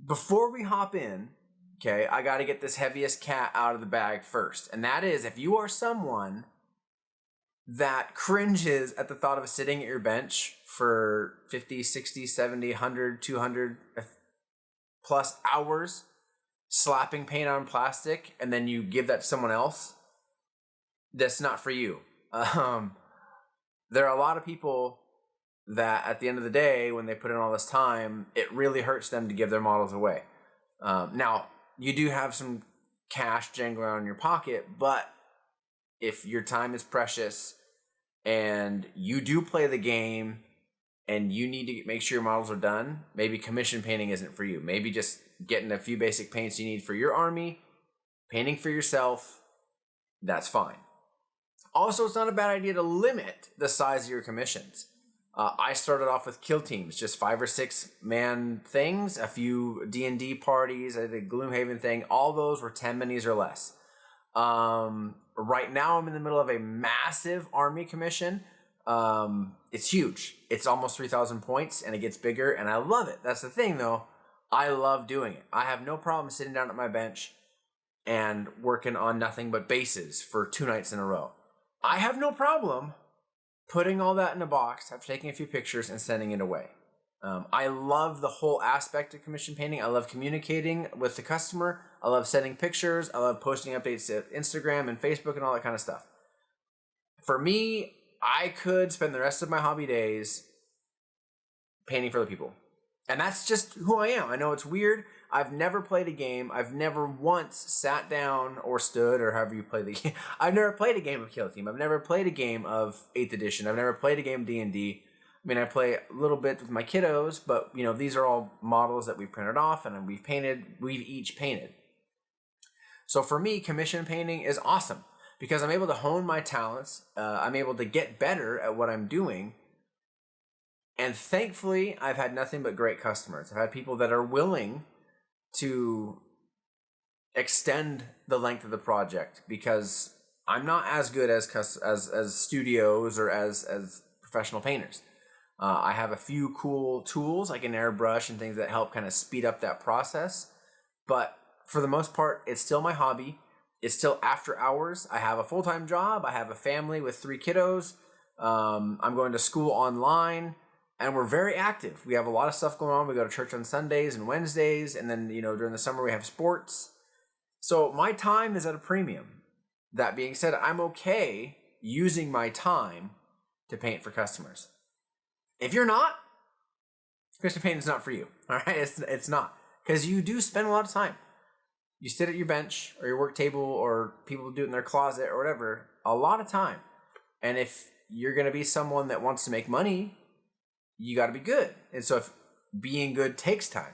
Before we hop in, okay, I got to get this heaviest cat out of the bag first. And that is, if you are someone that cringes at the thought of sitting at your bench for 50, 60, 70, 100, 200 plus hours, slapping paint on plastic, and then you give that to someone else, that's not for you. There are a lot of people that at the end of the day, when they put in all this time, it really hurts them to give their models away. Now, you do have some cash jangling around in your pocket, but if your time is precious and you do play the game and you need to make sure your models are done, maybe commission painting isn't for you. Maybe just getting a few basic paints you need for your army, painting for yourself, that's fine. Also, it's not a bad idea to limit the size of your commissions. I started off with kill teams, just 5 or 6 man things, a few D&D parties, I did a Gloomhaven thing. All those were 10 minis or less. Right now I'm in the middle of a massive army commission. It's huge. It's almost 3,000 points and it gets bigger and I love it. That's the thing though. I love doing it. I have no problem sitting down at my bench and working on nothing but bases for 2 nights in a row. I have no problem putting all that in a box, after taking a few pictures and sending it away. I love the whole aspect of commission painting. I love communicating with the customer. I love sending pictures. I love posting updates to Instagram and Facebook and all that kind of stuff. For me, I could spend the rest of my hobby days painting for other people. And that's just who I am. I know it's weird. I've never played a game. I've never once sat down or stood, or however you play the game. I've never played a game of Kill Team. I've never played a game of 8th edition. I've never played a game of D&D. I mean, I play a little bit with my kiddos, but you know, these are all models that we printed off and we've each painted. So for me, commission painting is awesome because I'm able to hone my talents. I'm able to get better at what I'm doing. And thankfully, I've had nothing but great customers. I've had people that are willing to extend the length of the project because I'm not as good as studios or as professional painters. I have a few cool tools like an airbrush and things that help kind of speed up that process. But for the most part, it's still my hobby. It's still after hours. I have a full-time job. I have a family with 3 kiddos. I'm going to school online. And we're very active. We have a lot of stuff going on. We go to church on Sundays and Wednesdays. And then, you know, during the summer we have sports. So my time is at a premium. That being said, I'm okay using my time to paint for customers. If you're not, Christian painting is not for you. All right, it's not. Because you do spend a lot of time. You sit at your bench or your work table, or people do it in their closet or whatever, a lot of time. And if you're going to be someone that wants to make money, you got to be good. And so if being good takes time,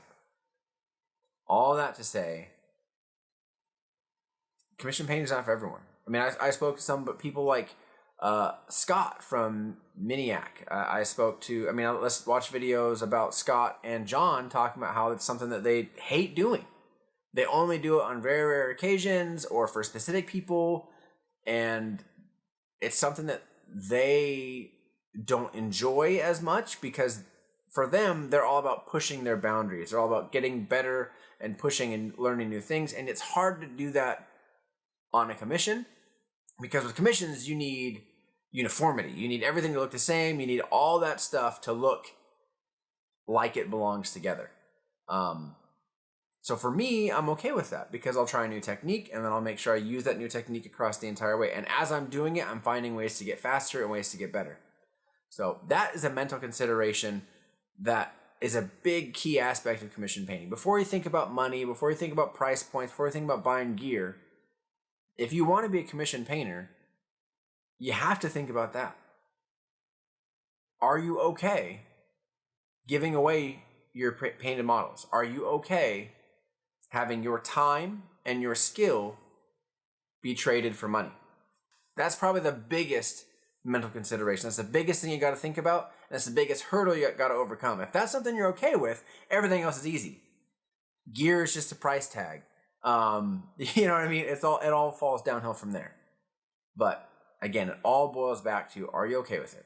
all that to say, commission painting is not for everyone. I mean, I spoke to some people like Scott from Miniac. I spoke to, let's watch videos about Scott and John talking about how it's something that they hate doing. They only do it on very rare occasions or for specific people. And it's something that they don't enjoy as much because for them, they're all about pushing their boundaries. They're all about getting better and pushing and learning new things. And it's hard to do that on a commission because with commissions, you need uniformity. You need everything to look the same. You need all that stuff to look like it belongs together. So for me, I'm okay with that because I'll try a new technique and then I'll make sure I use that new technique across the entire way. And as I'm doing it, I'm finding ways to get faster and ways to get better. So that is a mental consideration that is a big key aspect of commission painting. Before you think about money, before you think about price points, before you think about buying gear, if you want to be a commission painter, you have to think about that. Are you okay giving away your painted models? Are you okay having your time and your skill be traded for money? That's probably the biggest mental consideration. That's the biggest thing you got to think about. And that's the biggest hurdle you got to overcome. If that's something you're okay with, everything else is easy. Gear is just a price tag. You know what I mean? It all falls downhill from there. But again, it all boils back to, are you okay with it?